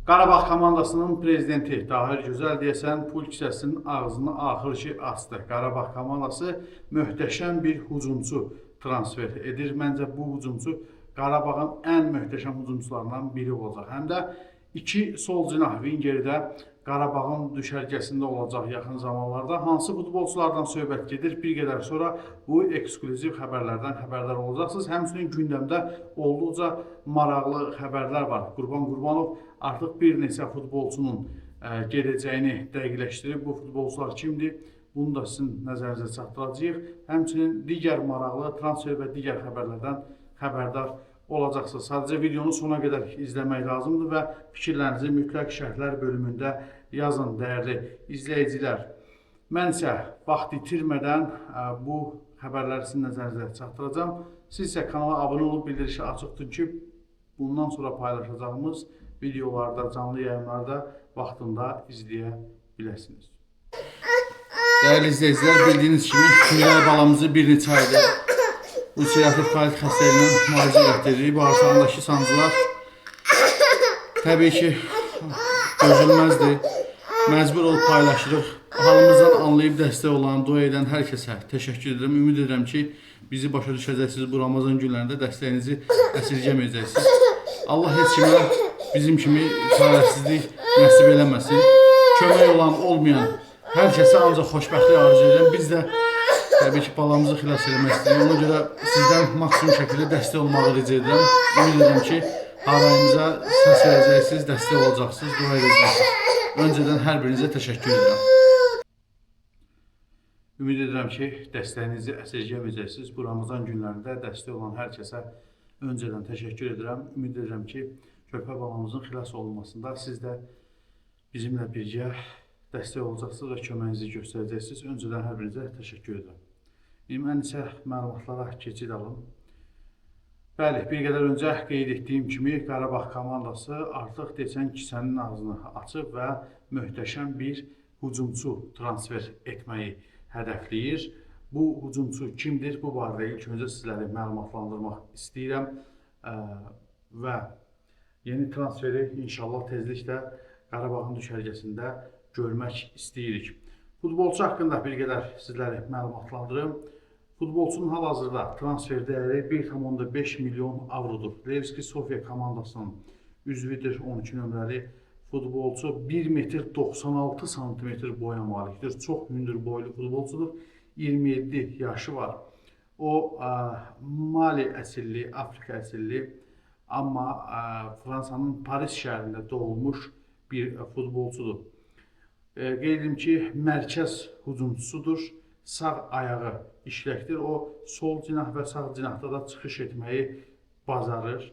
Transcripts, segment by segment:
Qarabağ komandasının prezidenti Tahir Gözəl deyəsən pul kisəsinin ağzını axır ki açdı. Qarabağ komandası möhtəşəm bir hücumçu transfer edir. Məncə bu hücumçu Qarabağın ən möhtəşəm hücumçularından biri olacaq. Həm də iki sol cinah Vingerdə Qarabağın düşərgəsində olacaq yaxın zamanlarda. Hansı futbolçulardan söhbət gedir? Bir qədər sonra bu ekskluziv xəbərlərdən xəbərdar olacaqsınız. Həmçinin gündəmdə olduqca maraqlı xəbərlər var. Qurban Qurbanov artıq bir neçə futbolçunun gedəcəyini dəqiqləşdirib. Bu futbolçular kimdir? Bunu da sizin nəzərinizə çatdıracağıq. Həmçinin digər maraqlı transfer və digər xəbərlərdən xəbərdar olacaqsınız. Sadəcə videonu sona qədər izləmək lazımdır və fikirlərinizi mütləq şərhlər bölümündə yazın, dəyərli izləyicilər. Mən isə vaxt itirmədən bu xəbərləri sizin nəzərinizə çatdıracağam. Siz isə kanala abunə olub bildirişi açıq tutun ki, bundan sonra paylaşacağımız videolarda, canlı yayınlarda vaxtında izləyə biləsiniz. Dəyərli izləyicilər, bildiyiniz kimi Gülər balamızı bir neçə aydır ulserativ kolit xəstəliyindən müalicə etdiririk. Bağırsağındakı sancılar təbii ki dözülməzdir. Məcbur olub paylaşırıq. Halımızdan anlayıb dəstək olan, dua edən hər kəsə təşəkkür edirəm. Ümid edirəm ki, bizi başa düşəcəksiniz. Bu Ramazan günlərində dəstəyinizi əsirgəməyəcəksiniz. Allah heç kimə bizim kimi çarəsizlik nəsib eləməsin. Kömək olan, olmayan hər kəsə ancaq xoşbəxtlik arzu edirəm. Biz də təbii ki, balamızı xilas eləmək istəyirəm. Ona görə sizdən maksimum şəkildə dəstək olmağı rica edirəm. Ümid edirəm ki, harayımıza səs verəcəksiniz, dəstək olacaqsınız, dua edəcəksiniz. Öncədən hər birinizə təşəkkür edirəm. Ümid edirəm ki, dəstəyinizi əsirgəməyəcəksiniz. Bu Ramazan günlərində dəstək olan hər kəsə öncədən təşəkkür edirəm. Ümid edirəm ki, körpə balamızın xilas olunmasında siz də bizimlə birgə dəstək olacaqsınız və köməyinizi göstərəcəksiniz. Öncədən hər birinizə təşəkkür edirəm. Mən isə məlumatlara keçid alım. Bəli, bir qədər öncə qeyd etdiyim kimi Qarabağ komandası artıq desən kisənin ağzını açıb və möhtəşəm bir hücumçu transfer etməyi hədəfləyir. Bu hücumçu kimdir? Bu barədə ilk öncə sizləri məlumatlandırmaq istəyirəm və yeni transferi inşallah tezliklə Qarabağın düşərgəsində görmək istəyirik. Futbolçu haqqında bir qədər sizləri məlumatlandırım. Futbolçunun hal-hazırda transfer dəyəri 1,5 milyon avrodur. Levski Sofia komandasının üzvüdür, 12 nömrəli futbolçu 1 metr 96 santimetr boya malikdir. Çox hündür boylu futbolçudur. 27 yaşı var. O Mali əsilli, Afrika əsilli, amma Fransanın Paris şəhərində doğulmuş bir futbolçudur. Qeyd edim ki, mərkəz hücumçusudur. Sağ ayağı işləkdir. O, sol cinah və sağ cinahda da çıxış etməyi bacarır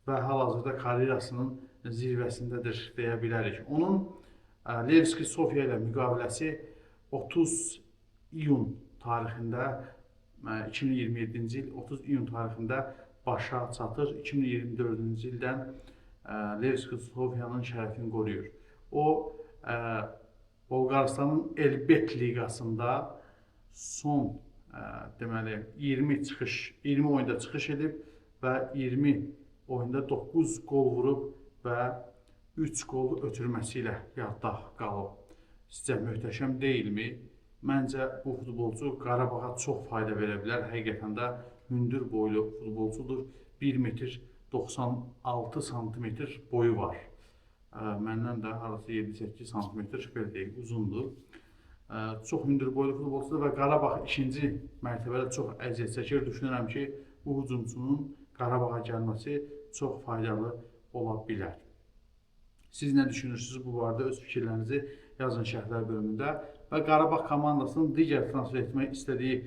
və hal-hazırda karyerasının zirvəsindədir deyə bilərik. Onun Levski Sofia ilə müqaviləsi 30 iyun tarixində, 2027-ci il 30 iyun tarixində başa çatır. 2024-cü ildən Levski Sofianın şərəfini qoruyur. O, Bolqarıstanın Elbet liqasında son deməli 20 oyunda çıxış edib və 20 oyunda 9 qol vurub və 3 qol ötürməsi ilə yadda qalıb. Sizcə möhtəşəm deyilmi? Məncə bu futbolçu Qarabağa çox fayda verə bilər. Həqiqətən də hündür boylu futbolçudur. 1 metr 96 santimetr boyu var. Məndən də arası 7-8 santimetr belə deyil, uzundur. Çox hündür boylu futbolçudur və Qarabağ ikinci mərtəbədə çox əziyyət çəkir. Düşünürəm ki, bu hücumçunun Qarabağa gəlməsi çox faydalı ola bilər. Siz nə düşünürsünüz bu barədə? Öz fikirlərinizi yazın şərhlər bölümündə. Və Qarabağ komandasının digər transfer etmək istədiyi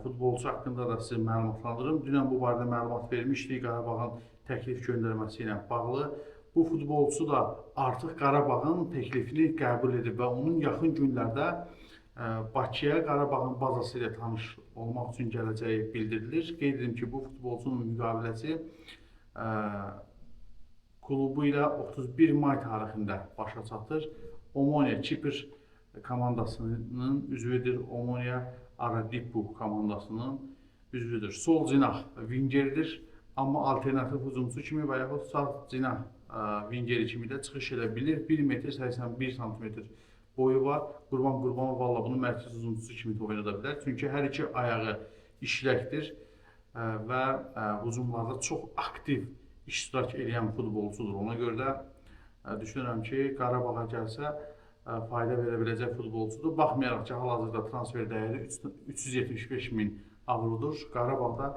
futbolçu haqqında da sizi məlumatlandırırım. Dünən bu barədə məlumat vermişdik Qarabağın təklif göndərməsi ilə bağlı. Bu futbolçu da artıq Qarabağın təklifini qəbul edib və onun yaxın günlərdə Bakıya Qarabağın bazası ilə tanış olmaq üçün gələcəyi bildirilir. Qeyd edim ki, bu futbolçunun müqaviləsi klubu ilə 31 may tarixində başa çatır. Omonia Kipr komandasının üzvüdür. Omonia Aradipu komandasının üzvüdür. Sol cinah Vingerdir. Amma alternativ hücumçu kimi və yaxud sağ cinah vingeri kimi də çıxış edə bilir. 1 metr 81 sm boyu var. Qurban Qurbanov valla bunu mərkəz uzunçusu kimi də oynada bilər. Çünki hər iki ayağı işləkdir və hücumlarda çox aktiv iştirak edən futbolçudur. Ona görə də düşünürəm ki, Qarabağa gəlsə fayda verə biləcək futbolçudur. Baxmayaraq ki, hal-hazırda transfer dəyəri 375 min avrodur. Qarabağda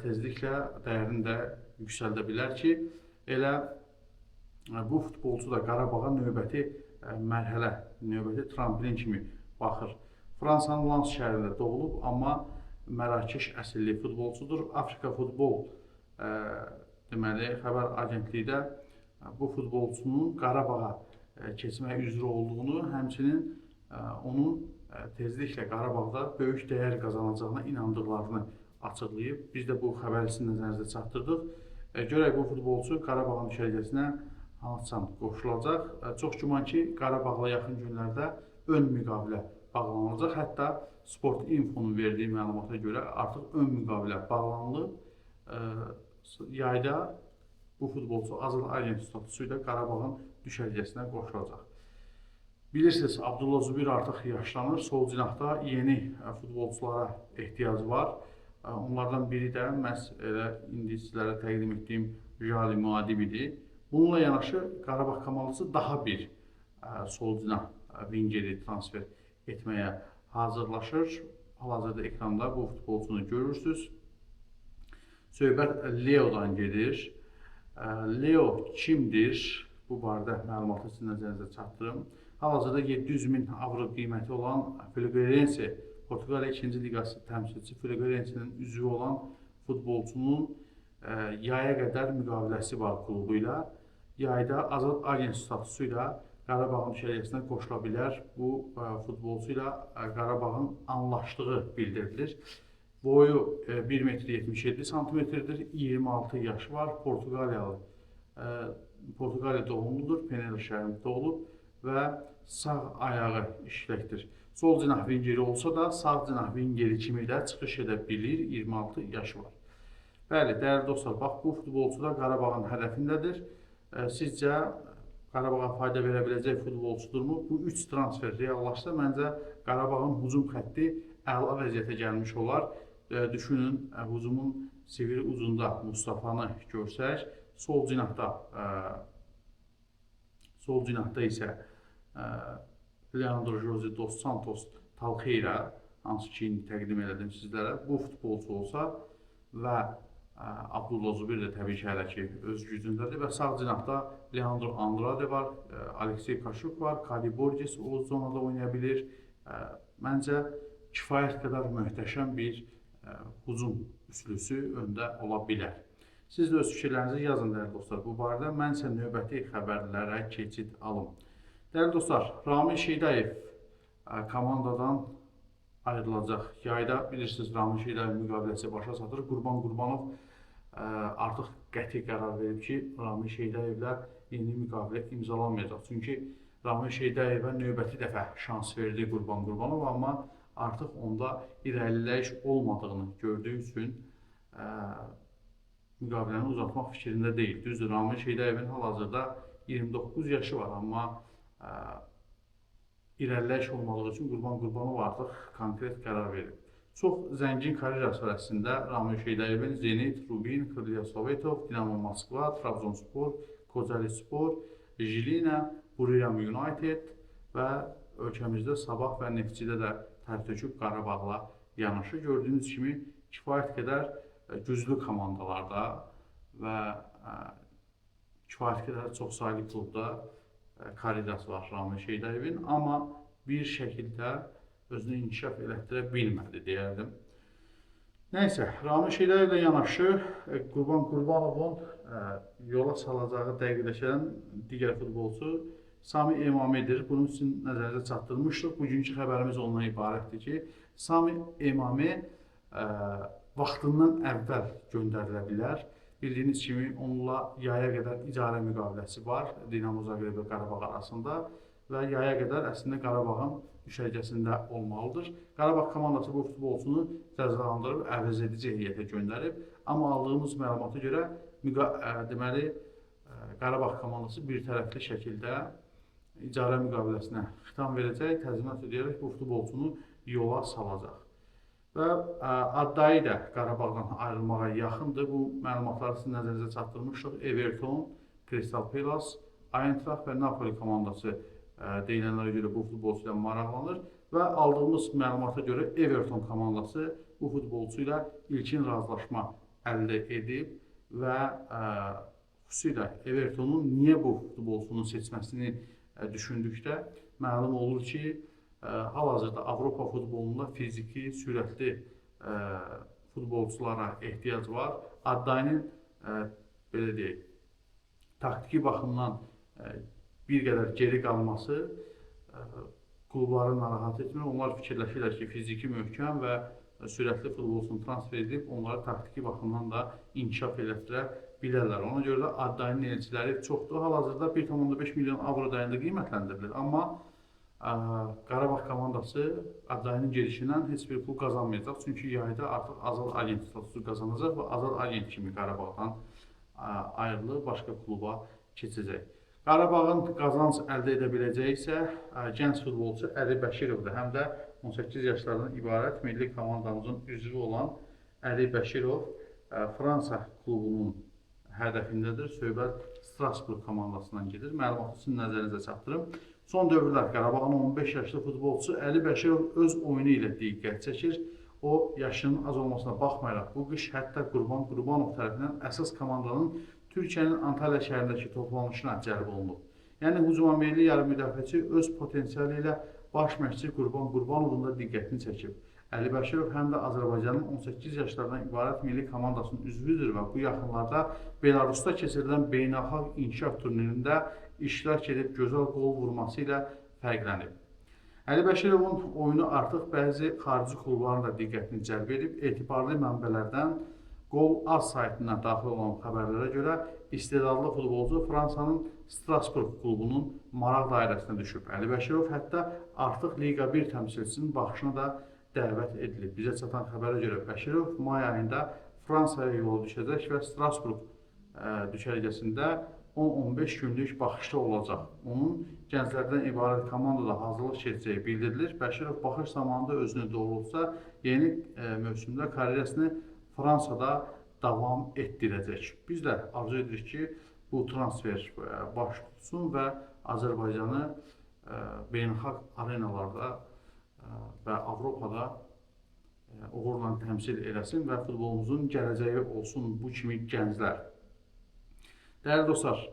tezliklə dəyərini də yüksəldə bilər ki, elə bu futbolçu da Qarabağa növbəti mərhələ, növbəti tramplin kimi baxır. Fransanın Lens şəhərində doğulub, amma Mərakeş əsilli futbolçudur. Afrika Futbol deməli xəbər agentliyi də bu futbolçunun Qarabağa keçmək üzrə olduğunu, həmçinin onun tezliklə Qarabağda böyük dəyər qazanacağına inandıqlarını açıqlayıb. Biz də bu xəbəri sizin nəzərinizə çatdırdıq. Görək bu futbolçu Qarabağın düşərgəsinə hansısan qoşulacaq. Çox güman ki, Qarabağla yaxın günlərdə ön müqavilə bağlanılacaq. Hətta Sport Info'nun verdiyi məlumata görə artıq ön müqavilə bağlanılıb. Yayda bu futbolçu azad agent statusu ilə Qarabağın düşərgəsinə qoşulacaq. Bilirsiniz, Abdullah Zubir artıq yaşlanır. Sol cinahda yeni futbolçulara ehtiyacı var. Onlardan biri də məhz elə indi sizlərə təqdim etdiyim Jali Muadib idi. Bununla yanaşı Qarabağ komandısı daha bir sol cinah vingeri transfer etməyə hazırlaşır. Hal-hazırda ekranda bu futbolçunu görürsünüz. Söhbət Leo'dan gedir. Leo kimdir? Bu barədə məlumatı sizin nəzərinizə çatdırım. Hal-hazırda 700 min avro qiyməti olan Fluminense, Portuqaliya 2-ci liqası təmsilçisi Fluminense'nin üzvü olan futbolçunun yaya qədər müqaviləsi var klubu ilə. Yayda azad agent statusu ilə Qarabağın düşərgəsinə qoşula bilər. Bu futbolçu ilə Qarabağın anlaşdığı bildirilir. Boyu 1 metr 77 santimetrdir, 26 yaşı var, Portuqaliya doğumludur, Penela şəhərində doğulub və sağ ayağı işləkdir. Sol cinah vingeri olsa da sağ cinah vingeri kimi də çıxış edə bilir, 26 yaşı var. Bəli, dəyərli dostlar, bax bu futbolçu da Qarabağın hədəfindədir. Sizcə Qarabağa fayda verə biləcək futbolçudurmu? Bu 3 transfer reallaşsa, məncə Qarabağın hücum xətti əla vəziyyətə gəlmiş olar. Düşünün, hücumun sivri ucunda Mustafa'nı görsək, sol cinahda isə Leandro José dos Santos Talheira, hansı ki indi təqdim elədim sizlərə, bu futbolçu olsa və Abdullah Zubir də təbii ki hələ ki öz gücündədir və sağ cinahda Leandro Andrade var, Aleksey Kaşuk var, Kali Borges o zonada oynaya bilir. Məncə kifayət qədər möhtəşəm bir hücum üçlüsü öndə ola bilər. Siz də öz fikirlərinizi yazın, dəyərli dostlar, bu barədə. Mən isə növbəti xəbərlərə keçid alım. Dəyərli dostlar, Ramil Şeydayev komandadan ayrılacaq. Yayda bilirsiniz, Ramil Şeydayev müqaviləsi başa çatır. Qurban Qurbanov artıq qəti qərar verib ki, Ramil Şeydayevlə yeni müqavilə imzalanmayacaq. Çünki Ramil Şeydayevə növbəti dəfə şans verdi Qurban Qurbanov, amma artıq onda irəliləyiş olmadığını gördüyü üçün müqaviləni uzatmaq fikrində deyil. Düzdür, Ramil Şeydayevin hal-hazırda 29 yaşı var, amma irəliləyiş olmadığı üçün Qurban Qurbanov artıq konkret qərar verib. Çox zəngin karyerası var əslində Ramil Şeydayevin. Zenit, Rubin, Krılya Sovetov, Dinamo Moskva, Trabzonspor, Kocaeli Spor, Jilina, Buriram United və ölkəmizdə Sabah və Neftçidə də tərtöküb Qarabağla yanaşı. Gördüyünüz kimi kifayət qədər güclü komandalarda və kifayət qədər çox saylı klubda karyerası var Ramil Şeydayevin, amma bir şəkildə özünü inkişaf elətdirə bilmədi deyərdim. Nəysə, Ramil Şeydayevlə yanaşı Qurban Qurbanovun yola salacağı dəqiqləşən digər futbolçu Sami Emamidir. Bunu sizin nəzərinizə çatdırmışdıq. Bugünkü xəbərimiz ondan ibarətdir ki, Sami Emami vaxtından əvvəl göndərilə bilər. Bildiyiniz kimi onunla yaya qədər icarə müqaviləsi var Dinamo Zagreb və Qarabağ arasında və yaya qədər əslində Qarabağın düşərgəsində olmalıdır. Qarabağ komandası bu futbolçunu cəzalandırıb əvəzedici heyətə göndərib, amma aldığımız məlumata görə deməli Qarabağ komandası bir tərəfli şəkildə icarə müqaviləsinə xitam verəcək, təzminat ödəyərək bu futbolçunu yola salacaq. Və Addayi də Qarabağdan ayrılmağa yaxındır. Bu məlumatları sizin nəzərinizə çatdırmışıq. Everton, Crystal Palace, Eintracht və Napoli komandası deyilənlərə görə bu futbolçu ilə maraqlanır və aldığımız məlumata görə Everton komandası bu futbolçu ilə ilkin razılaşma əldə edib və xüsusilə Evertonun niyə bu futbolçunun seçməsini düşündükdə məlum olur ki, hal-hazırda Avropa futbolunda fiziki, sürətli futbolçulara ehtiyac var. Addayinin belə deyək, taktiki baxımdan bir qədər geri qalması klubları narahat etmir. Onlar fikirləşirlər ki, fiziki möhkəm və sürətli futbolçunu transfer edib, onları taktiki baxımdan da inkişaf elətdirə bilərlər. Ona görə də Addayinin elçiləri çoxdur. Hal-hazırda 1,5 milyon avro dayında qiymətləndirilir. Amma Qarabağ komandası Addayinin gedişindən heç bir pul qazanmayacaq. Çünki yayda artıq azad agent statusu qazanacaq və azad agent kimi Qarabağdan ayrılıb başqa kluba keçəcək. Qarabağın qazanc əldə edə biləcəyi isə gənc futbolçu Əli Bəşirovdur. Həm də 18 yaşlardan ibarət milli komandamızın üzvü olan Əli Bəşirov Fransa klubunun hədəfindədir. Söhbət Strasbourg komandasından gedir. Məlumatı sizin nəzərinizə çatdırım. Son dövrlər Qarabağın 15 yaşlı futbolçusu Əli Bəşirov öz oyunu ilə diqqət çəkir. O, yaşının az olmasına baxmayaraq bu qış hətta Qurban Qurbanov tərəfindən əsas komandanın Türkiyənin Antalya şəhərindəki toplanışına cəlb olunub. Yəni, hücummilli yarı müdafiəçi öz potensialı ilə baş məşqçi Qurban Qurbanovun da diqqətini çəkib. Əli Bəşirov həm də Azərbaycanın 18 yaşlardan ibarət milli komandasının üzvüdür və bu yaxınlarda Belarusda keçirilən beynəlxalq inkişaf turnirində iştirak edib gözəl qol vurması ilə fərqlənib. Əli Bəşirovun oyunu artıq bəzi xarici klubların da diqqətini cəlb edib. Etibarlı mənbələrdən Qol Az saytına daxil olan xəbərlərə görə istedadlı futbolcu Fransanın Strasbourg klubunun maraq dairəsinə düşüb. Əli Bəşirov hətta artıq Liga 1 təmsilçisinin baxışına da dəvət edilib. Bizə çatan xəbərə görə Bəşirov may ayında Fransaya yola düşəcək və Strasbourg düşərgəsində 10-15 günlük baxışda olacaq. Onun gənclərdən ibarət komandada hazırlıq keçəcəyi bildirilir. Bəşirov baxış zamanında özünü doğrultsa, yeni mövsümdə karyerasını Fransada davam etdirəcək. Biz də arzu edirik ki, bu transfer baş tutsun və Azərbaycanı beynəlxalq arenalarda və Avropada uğurla təmsil eləsin və futbolumuzun gələcəyi olsun bu kimi gənclər. Dəyərli dostlar,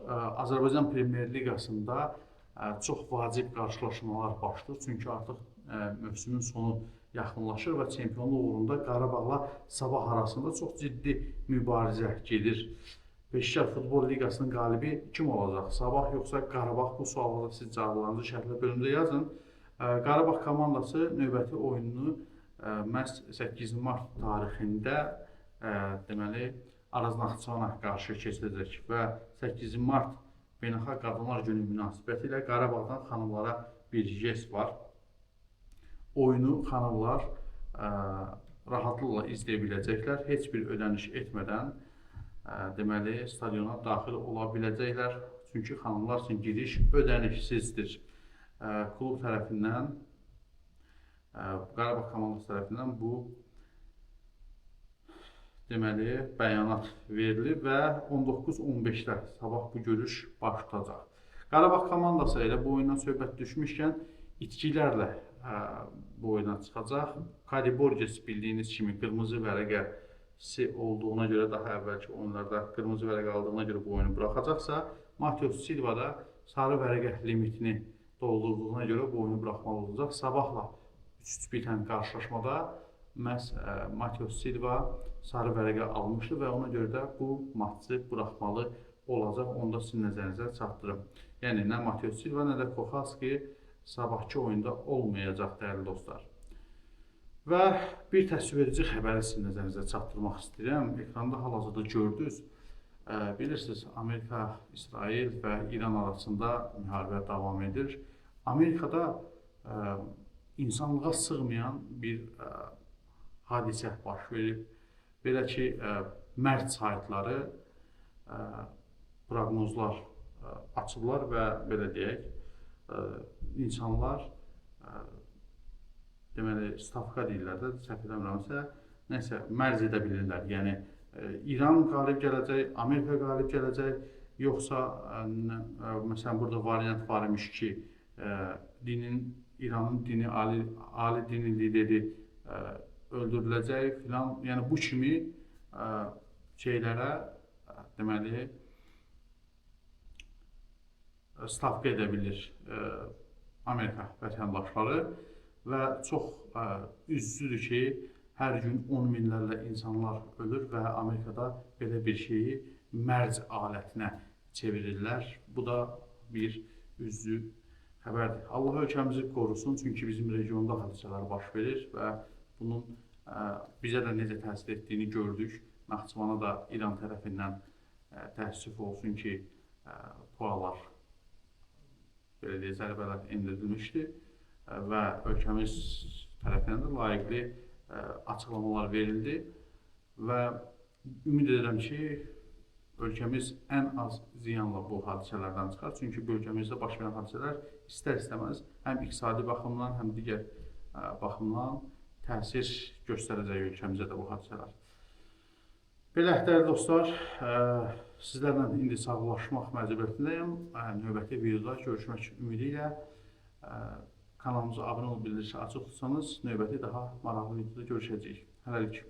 Azərbaycan Premyer Liqasında çox vacib qarşılaşmalar başlayır. Çünki artıq mövsümün sonu yaxınlaşır və çempionluq uğrunda Qarabağla Sabah arasında çox ciddi mübarizə gedir. Beşiktaş Futbol Liqasının qalibi kim olacaq? Sabah yoxsa Qarabağ? Bu suallara siz cavablarınızı şərhlə bölümdə yazın. Qarabağ komandası növbəti oyununu məhz 8 mart tarixində deməli Araz Naxçıvana qarşı keçiriləcək və 8 mart Beynəlxalq Qadınlar Günü münasibəti ilə Qarabağdan xanımlara bir jest var. Oyunu xanımlar rahatlıqla izləyə biləcəklər, heç bir ödəniş etmədən deməli stadiona daxil ola biləcəklər. Çünki xanımlar üçün giriş ödənişsizdir. Klub tərəfindən, Qarabağ komandası tərəfindən bu deməli bəyanat verilib və 19-15-də sabah bu görüş baş tutacaq. Qarabağ komandası elə bu oyundan söhbət düşmüşkən itkilərlə bu oyuna çıxacaq. Kadi Borges bildiyiniz kimi qırmızı vərəqəsi olduğuna görə, daha əvvəlki oyunlarda qırmızı vərəqə aldığına görə bu oyunu buraxacaqsa, Matheus Silva da sarı vərəqə limitini doldurduğuna görə bu oyunu buraxmalı olacaq. Sabahla 3-3 bitən qarşılaşmada məhz Matheus Silva sarı vərəqə almışdı və ona görə də bu maçı buraxmalı olacaq. Onu da sizin nəzərinizə çatdırım. Yəni, nə Matheus Silva, nə də Kohalski sabahki oyunda olmayacaq, dəyərli dostlar. Və bir təsviredici xəbəri sizin nəzərinizə çatdırmaq istəyirəm. Ekranda hal-hazırda gördünüz. Bilirsiniz, Amerika, İsrail və İran arasında müharibə davam edir. Amerikada insanlığa sığmayan bir hadisə baş verib. Belə ki, mərd saytları proqnozlar açıblar və belə deyək, insanlar deməli stavka deyirlər də, səhv eləmirəmsə, nəsə mərc edə bilirlər. Yəni İran qalib gələcək, Amerika qalib gələcək, yoxsa məsələn burada variant var imiş ki, İranın dini ali dini lideri öldürüləcək filan. Yəni bu kimi şeylərə deməli stavka edə bilir Amerika vətəndaşları və çox üzücüdür ki, hər gün 10 minlərlə insanlar ölür və Amerikada belə bir şeyi mərc alətinə çevirirlər. Bu da bir üzücü xəbərdir. Allah ölkəmizi qorusun, çünki bizim regionda hadisələr baş verir və bunun bizə də necə təsir etdiyini gördük. Naxçıvana da İran tərəfindən təəssüf olsun ki, PUA-lar belə deyək, zərbələr endirilmişdi və ölkəmiz tərəfindən də layiqli açıqlamalar verildi və ümid edirəm ki, ölkəmiz ən az ziyanla bu hadisələrdən çıxar. Çünki bölgəmizdə baş verən hadisələr istər-istəməz həm iqtisadi baxımdan, həm digər baxımdan təsir göstərəcək ölkəmizə də bu hadisələr. Belə, dəyərli dostlar, sizlərlə indi sağlaşmaq məcburiyyətindəyəm. Növbəti videoda görüşmək ümidi ilə kanalımıza abunə olub bildirişi açıq tutsanız, növbəti daha maraqlı videoda görüşəcəyik. Hələlik.